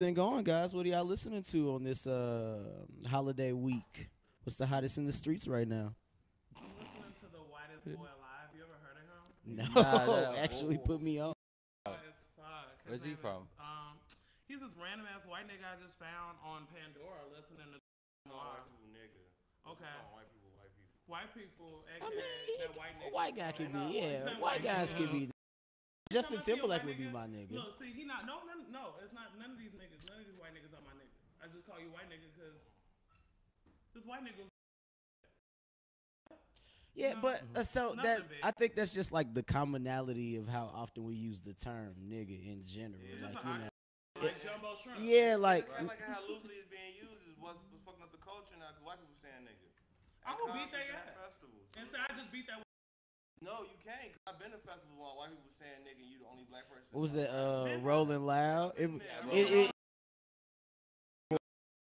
Then going, guys. What are y'all listening to on this holiday week? What's the hottest in the streets right now? I'm listening to the whitest boy alive. You ever heard of him? Nah, No, nah. actually put me on. As fuck. His Where's he name is from? he's this random ass white nigga I just found on Pandora listening to White Lamar. people nigga. Okay. White people, white people. White people, I aka mean, that white a nigga. white guy could be, yeah. That White guys could be. Justin Tell me he a Timberlake white would be nigga? my nigga. Look, see, he not. No, it's not. None of these niggas. None of these white niggas are my nigga. I just call you white nigga because this white nigga. Yeah, No, but so nothing that big. I think that's just like the commonality of how often we use the term nigga in general. It's Like just you an know, like jumbo shrimp. yeah, like Right, like how loosely it's being used is what's fucking up the culture now because white people saying nigga. I will beat concerts their and ass. festivals. And say I just beat that. No, you can't. Cause I've been to festivals while white people saying nigga, you the only black person. what was that? Man, Rolling Loud. Yeah,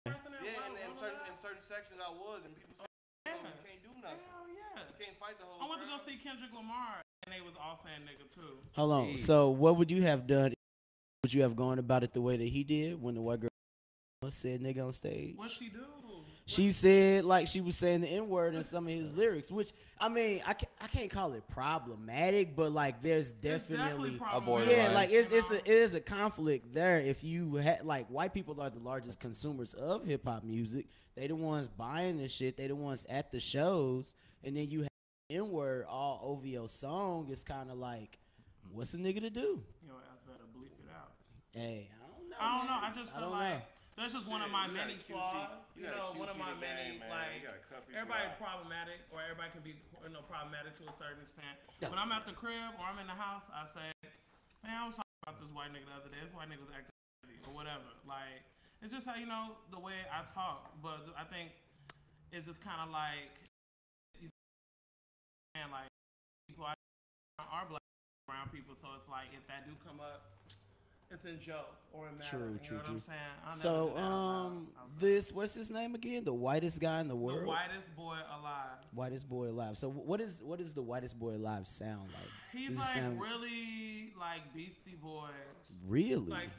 Person that Yeah, white in woman certain lie. in certain sections I was, and people say Yeah. you can't do nothing. Hell yeah. You can't fight the whole. I went to go crowd. see Kendrick Lamar, and they was all saying nigga too. Hold on. Jeez. So what would you have done? Would you have gone about it the way that he did when the white girl said nigga on stage? What she do? She said like she was saying the N word in some of his lyrics, which I mean I can't call it problematic, but like there's definitely problematic, yeah, borderline. like it you is a conflict there. If you had like white people are the largest consumers of hip hop music, they the ones buying the shit, they the ones at the shows, and then you have N word all over your song. It's kind of like, what's a nigga to do? Your ass better bleep it out. Hey, I don't know. I don't know. man. I just I feel don't like know. that's just one of Shit, my you gotta many QC flaws. you You gotta know, one of QC my the many game, man. like You gotta cut people everybody's out. problematic, or everybody can be problematic to a certain extent. When I'm at the crib or I'm in the house, I say, man, I was talking about this white nigga the other day. This white nigga was acting crazy or whatever. Like it's just how the way I talk. But I think it's just kind of like and like people are black brown people, so it's like if that do come up, it's in joke or in matter. True, you true, know what true. I'm saying? I'll never So, do that out loud outside. this what's his name again? The whitest guy in the the world. whitest boy alive. Whitest boy alive. So, what is the whitest boy alive sound like? He's Does it like sound really like Beastie Boys. really? Like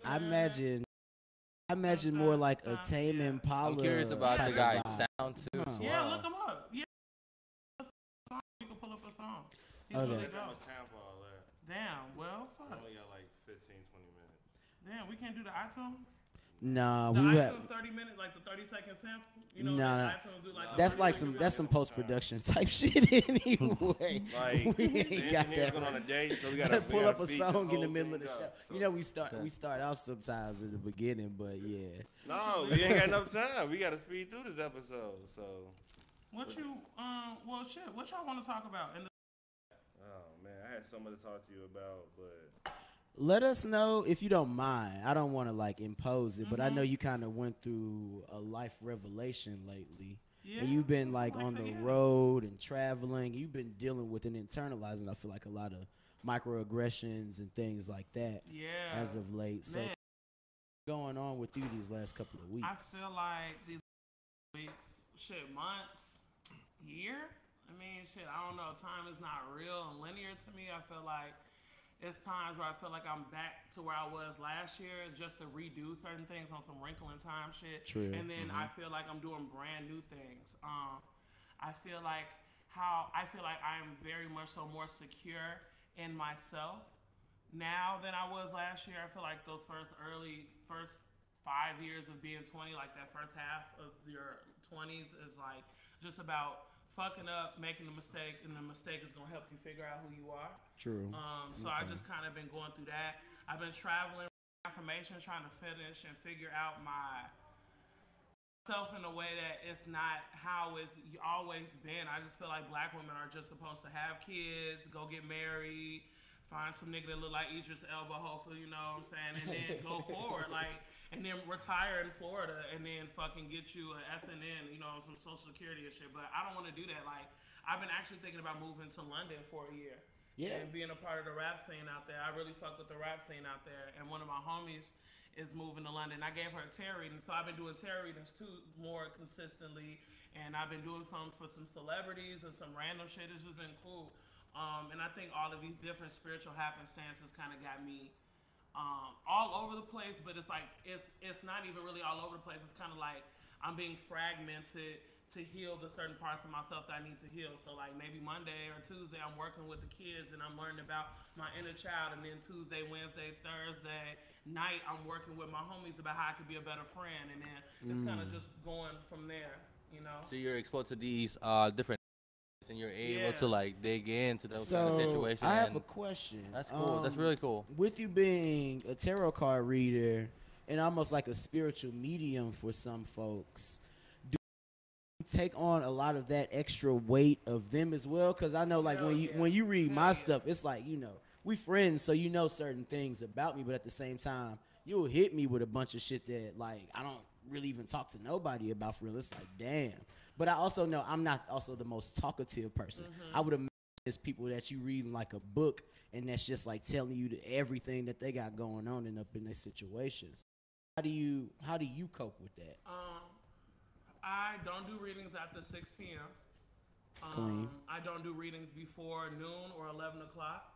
I imagine more like a Tame yeah. Impala. I'm curious about Yeah, the type guy's of vibe. sound too. Huh. As Yeah, well. look him up. Yeah, you can pull up a song. He's Okay. really That dope. much time for all that. Damn. Well, We fuck. only got like 15, 20 minutes. Damn, we can't do the iTunes. Nah, The we iTunes have. 30 minutes, like the 30-second sample. You know, Nah, like iTunes do like the That's 30 like second that's some sample. post production type shit anyway. Like we the ain't got engineer's that. going on a right. date, so we gotta Pull up a feed the song in whole the middle of the thing show. up. You know, we start off sometimes in the beginning, but yeah. No, we ain't got enough time. We gotta speed through this episode. So, What you well shit, what y'all want to talk about? And oh man, I had so much to talk to you about, but Let us know if you don't mind. I don't want to like impose it, but I know you kind of went through a life revelation lately. yeah, And you've been like something on that, the yeah. road and traveling. You've been dealing with and internalizing, I feel like, a lot of microaggressions and things like that Yeah. as of late. So, Man. what's going on with you these last couple of weeks? I feel like these weeks, shit, months, year. I mean, shit, I don't know. Time is not real and linear to me. I feel like it's times where I feel like I'm back to where I was last year just to redo certain things on some wrinkle in time shit. True. And then I feel like I'm doing brand new things. I feel like I'm very much so more secure in myself now than I was last year. I feel like those first 5 years of being 20, like that first half of your 20s is like just about fucking up, making a mistake, and the mistake is gonna help you figure out who you are. True. So I just kind of been going through that. I've been traveling affirmation, trying to finish and figure out myself in a way that it's not how it's always been. I just feel like black women are just supposed to have kids, go get married, find some nigga that look like Idris Elba, hopefully, you know what I'm saying, and then go forward, like, and then retire in Florida, and then fucking get you an SNN, you know, some Social Security and shit. But I don't want to do that. Like, I've been actually thinking about moving to London for a year. Yeah. And being a part of the rap scene out there. I really fuck with the rap scene out there. And one of my homies is moving to London. I gave her a tarot reading, so I've been doing tarot readings too more consistently. And I've been doing some for some celebrities and some random shit. It's just been cool. And I think all of these different spiritual happenstances kind of got me all over the place, but it's like it's not even really all over the place. It's kind of like I'm being fragmented to heal the certain parts of myself that I need to heal. So like maybe Monday or Tuesday I'm working with the kids and I'm learning about my inner child, and then Tuesday, Wednesday, Thursday night I'm working with my homies about how I could be a better friend, and then it's kind of just going from there, you know. So you're exposed to these different, and you're able to like dig into those kind of situations. I have a question. That's cool. That's really cool. With you being a tarot card reader and almost like a spiritual medium for some folks, do you take on a lot of that extra weight of them as well? Because I know, like, when you read my stuff, it's like, you know, we friends, so you know certain things about me, but at the same time, you'll hit me with a bunch of shit that, like, I don't really even talk to nobody about for real. It's like, damn. But I also know I'm not also the most talkative person. I would imagine there's people that you read like a book, and that's just like telling you everything that they got going on and up in their situations. How do you cope with that? I don't do readings after 6 p.m. Clean. I don't do readings before noon or 11 o'clock.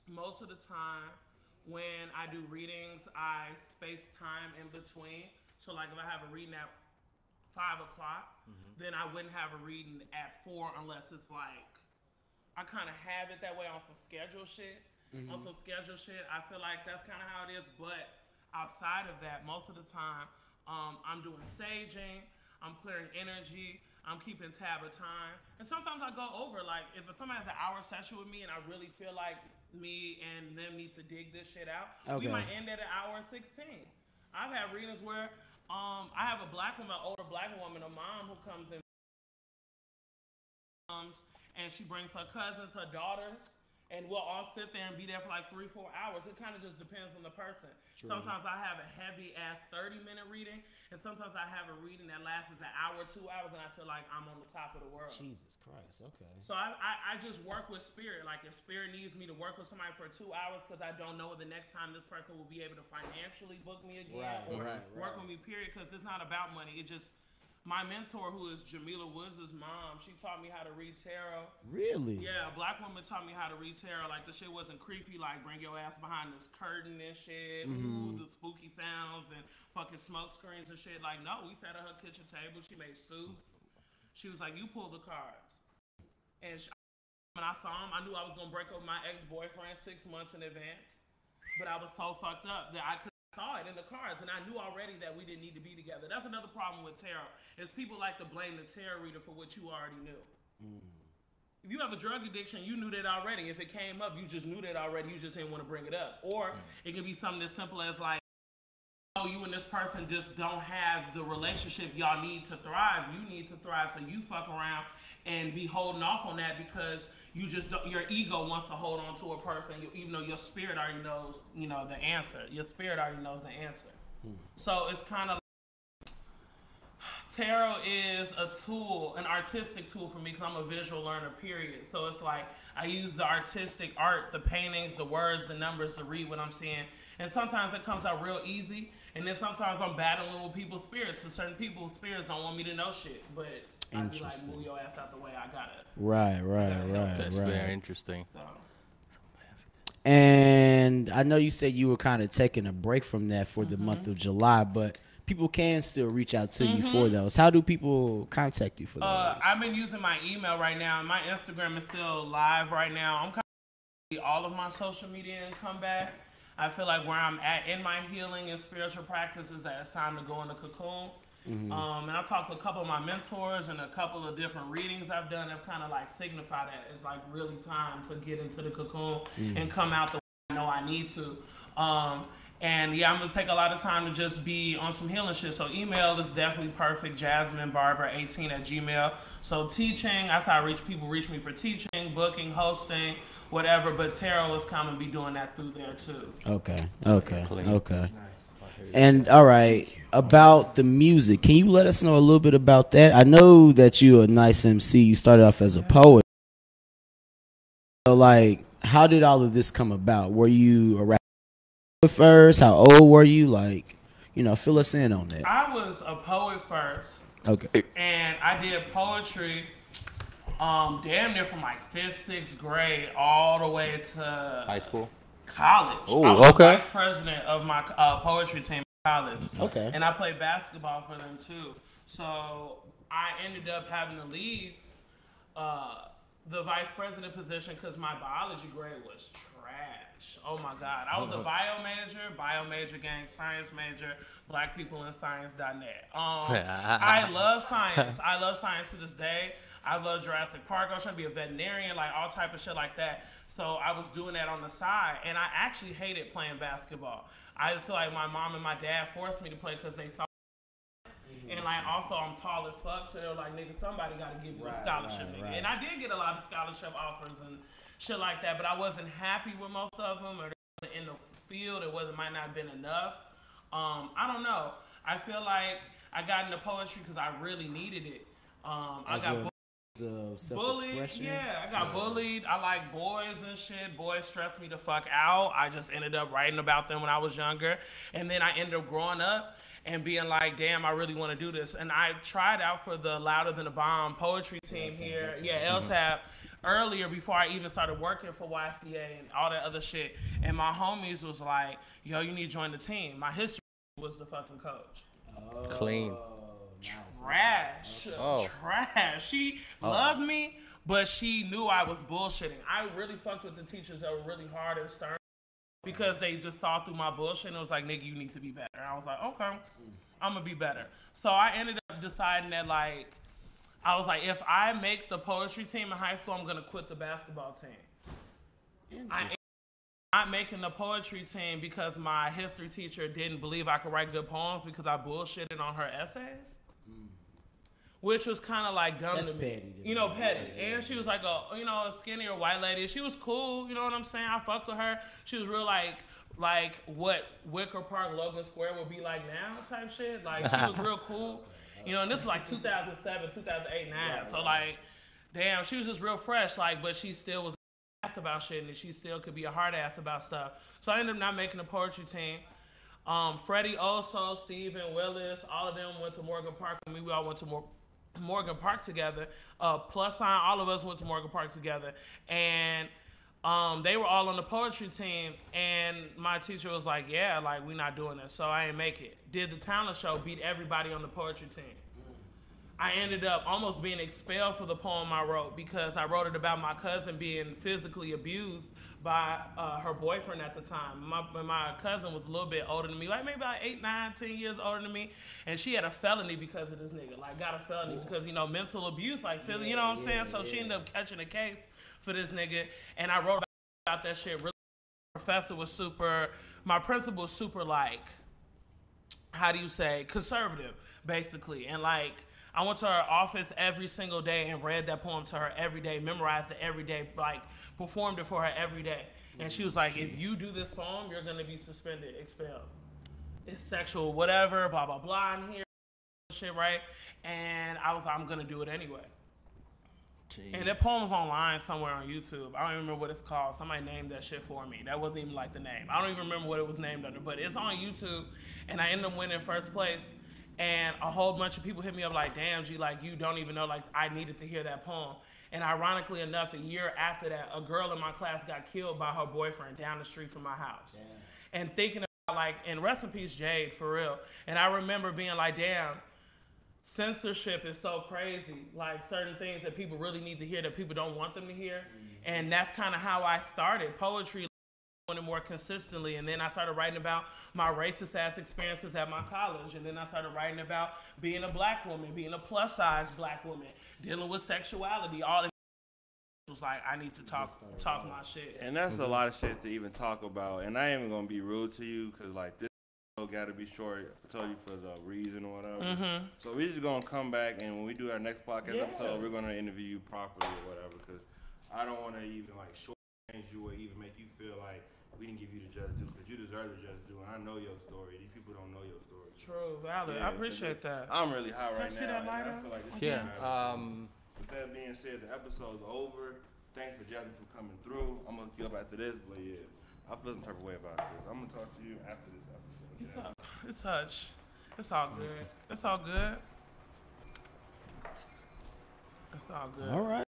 Most of the time when I do readings, I space time in between. So like if I have a reading at 5 o'clock, then I wouldn't have a reading at 4 unless it's like, I kind of have it that way on some schedule shit. On some schedule shit, I feel like that's kind of how it is. But outside of that, most of the time, I'm doing saging, I'm clearing energy, I'm keeping tab of time. And sometimes I go over, like, if somebody has an hour session with me and I really feel like me and them need to dig this shit out, we might end at an hour 16. I've had readings where I have a black woman, older black woman, a mom who comes in, and she brings her cousins, her daughters, and we'll all sit there and be there for like 3-4 hours. It kind of just depends on the person. True. Sometimes I have a heavy-ass 30-minute reading, and sometimes I have a reading that lasts an hour, 2 hours, and I feel like I'm on the top of the world. Jesus Christ, okay. So I just work with spirit. Like if spirit needs me to work with somebody for 2 hours because I don't know the next time this person will be able to financially book me again work with me, period, because it's not about money. It just... My mentor, who is Jamila Woods' mom, she taught me how to read tarot. Really? Yeah, a black woman taught me how to read tarot. Like, the shit wasn't creepy, like, bring your ass behind this curtain and shit, ooh, the spooky sounds and fucking smoke screens and shit. Like, no, we sat at her kitchen table. She made soup. She was like, you pull the cards. And when I saw him, I knew I was going to break up with my ex-boyfriend 6 months in advance. But I was so fucked up that I couldn't. Saw it in the cards, and I knew already that we didn't need to be together. That's another problem with tarot, is people like to blame the tarot reader for what you already knew. If you have a drug addiction, you knew that already. If it came up, you just knew that already. You just didn't want to bring it up. Or it could be something as simple as like, oh, you and this person just don't have the relationship y'all need to thrive. You need to thrive, so you fuck around and be holding off on that because you just don't, your ego wants to hold on to a person, even though your spirit already knows, you know, the answer. Your spirit already knows the answer. So it's kind of like, tarot is a tool, an artistic tool for me because I'm a visual learner, period. So it's like I use the artistic art, the paintings, the words, the numbers to read what I'm seeing. And sometimes it comes out real easy. And then sometimes I'm battling with people's spirits. For certain people's spirits don't want me to know shit. But I'd be like, move your ass out the way, I got it. Right. That's very interesting. So. And I know you said you were kind of taking a break from that for the month of July, but people can still reach out to you for those. How do people contact you for those? I've been using my email right now. My Instagram is still live right now. I'm kind of all of my social media and come back. I feel like where I'm at in my healing and spiritual practices, that it's time to go in the cocoon. And I've talked to a couple of my mentors, and a couple of different readings I've done have kind of like signified that it's like really time to get into the cocoon and come out the way I know I need to. And yeah, I'm gonna take a lot of time to just be on some healing shit. So email is definitely perfect, JasmineBarber18@gmail. So teaching, that's how people reach me for teaching, booking, hosting, whatever. But tarot is kind of be doing that through there too. Okay. And all right, about the music, can you let us know a little bit about that? I know that you're a nice MC. You started off as a poet. So like, how did all of this come about? Were you a rapper first? How old were you? Like, you know, fill us in on that. I was a poet first. Okay. And I did poetry damn near from like 5th, 6th grade all the way to high school. college. Ooh, I was okay. vice president of my poetry team in college. Okay. And I played basketball for them too. So I ended up having to leave the vice president position because my biology grade was trash. Oh my God. I was a bio major, gang science major, blackpeopleinscience.net. I love science. I love science to this day. I love Jurassic Park. I was trying to be a veterinarian, like all type of shit like that. So I was doing that on the side, and I actually hated playing basketball. I just feel like my mom and my dad forced me to play because they saw. And like also I'm tall as fuck, so they were like, nigga, somebody gotta give you a scholarship, nigga. Right. And I did get a lot of scholarship offers and shit like that, but I wasn't happy with most of them, or they wasn't in the field. It might not have been enough. I don't know. I feel like I got into poetry because I really needed it. I got bullied. Yeah, I got bullied. I like boys and shit. Boys stressed me the fuck out. I just ended up writing about them when I was younger, and then I ended up growing up and being like, damn, I really want to do this. And I tried out for the Louder Than a Bomb poetry team here. Yeah, LTAP. Earlier, before I even started working for YCA and all that other shit. And my homies was like, yo, you need to join the team. My history was the fucking coach. Clean. Trash. Trash. She loved me, but she knew I was bullshitting. I really fucked with the teachers that were really hard and stern, because they just saw through my bullshit and it was like, nigga, you need to be better. And I was like, okay, I'm gonna be better. So I ended up deciding that, like, I was like, if I make the poetry team in high school, I'm gonna quit the basketball team. I'm not making the poetry team because my history teacher didn't believe I could write good poems because I bullshitted on her essays. Which was kind of like dumb to me. Petty. And she was like a skinnier white lady. She was cool, you know what I'm saying? I fucked with her. She was real like what Wicker Park Logan Square would be like now type shit. Like, she was real cool. And this was like 2007, 2008, 9. So like, damn, she was just real fresh. Like, but she still was ass about shit, and she still could be a hard ass about stuff. So I ended up not making a poetry team. Freddie Oso, Steven Willis, all of them went to Morgan Park with me. We all went to Morgan Park together. Plus sign, all of us went to Morgan Park together. And they were all on the poetry team, and my teacher was like, yeah, like, we not doing this. So I didn't make it. Did the talent show, beat everybody on the poetry team. I ended up almost being expelled for the poem I wrote because I wrote it about my cousin being physically abused by her boyfriend at the time. My cousin was a little bit older than me, like maybe about 8, 9, 10 years older than me, and she had a felony because of this nigga. Like, got a felony because, mental abuse, like, you know what I'm saying? So she ended up catching a case for this nigga, and I wrote about that shit. Really, my principal was super, like, how do you say, conservative, basically, and like, I went to her office every single day and read that poem to her every day, memorized it every day, like, performed it for her every day. And she was like, if you do this poem, you're going to be suspended, expelled. It's sexual, whatever, blah, blah, blah, in here, shit, right? And I was like, I'm going to do it anyway. Jeez. And that poem was online somewhere on YouTube. I don't even remember what it's called. Somebody named that shit for me. That wasn't even like the name. I don't even remember what it was named under, but it's on YouTube. And I ended up winning first place. And a whole bunch of people hit me up like, damn, G, like, you don't even know, like, I needed to hear that poem. And ironically enough, the year after that, a girl in my class got killed by her boyfriend down the street from my house. Damn. And thinking about, like, and rest in peace, Jade, for real. And I remember being like, damn, censorship is so crazy. Like, certain things that people really need to hear that people don't want them to hear. Mm-hmm. And that's kind of how I started poetry, more consistently. And then I started writing about my racist ass experiences at my college, and then I started writing about being a black woman, being a plus size black woman, dealing with sexuality. All it was like, I need to talk my shit. And that's a lot of shit to even talk about. And I ain't even gonna be rude to you, because like this got to be short. I told you for the reason or whatever. Mm-hmm. So we just gonna come back, and when we do our next podcast episode, we're gonna interview you properly or whatever, because I don't want to even like shortchange you or even make you feel like we didn't give you the just due, because you deserve the just due, and I know your story. These people don't know your story. True, valid. I appreciate that. I'm really high right now. See that lighter? I feel like this With that being said, the episode's over. Thanks for Jasmine for coming through. I'm gonna look you up after this, but yeah, I feel some type of way about this. I'm gonna talk to you after this episode. It's hush. It's all good. It's all good. It's all good. All right.